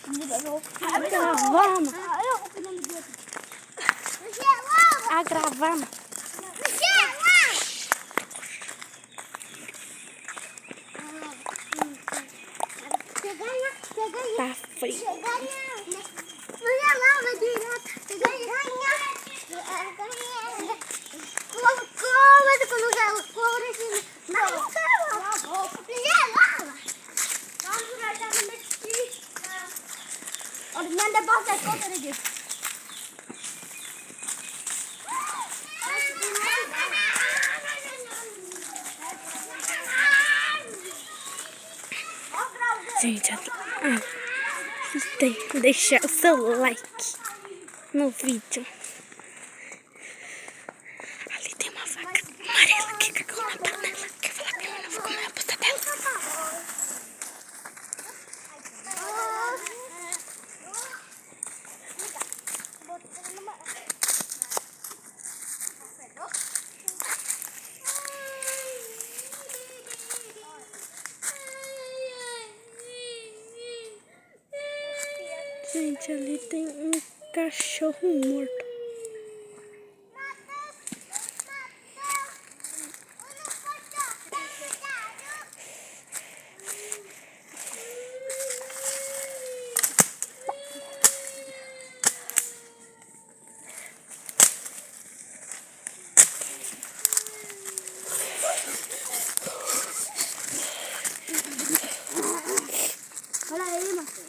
Agravamos. Agravamos. Tá frio. Olha lá, vai direto. Mas quando já for assim, não और मैंने बहुत अच्छा करेंगे Gente, deixar o seu like no vídeo. Ali tem uma vaca amarela que cagou na panela. Quer falar que eu não vou comer a bosta dela? Gente, ali tem um cachorro morto. olha aí, Matheus.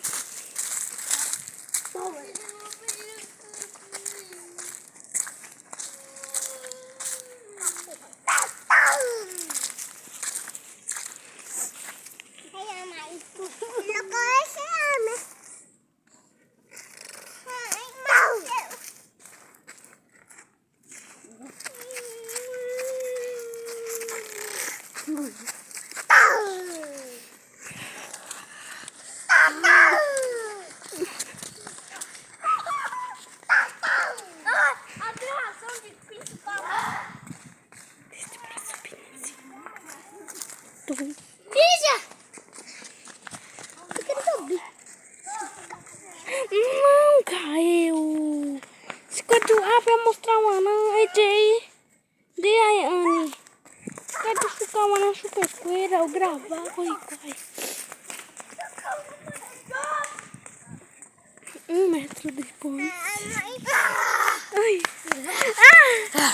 Não, caiu. Se quando abre a mostrar uma não, é de aí, Anne. Quero ficar uma não super coisa, eu gravar, igual. 1 metro depois. Ai. Ah.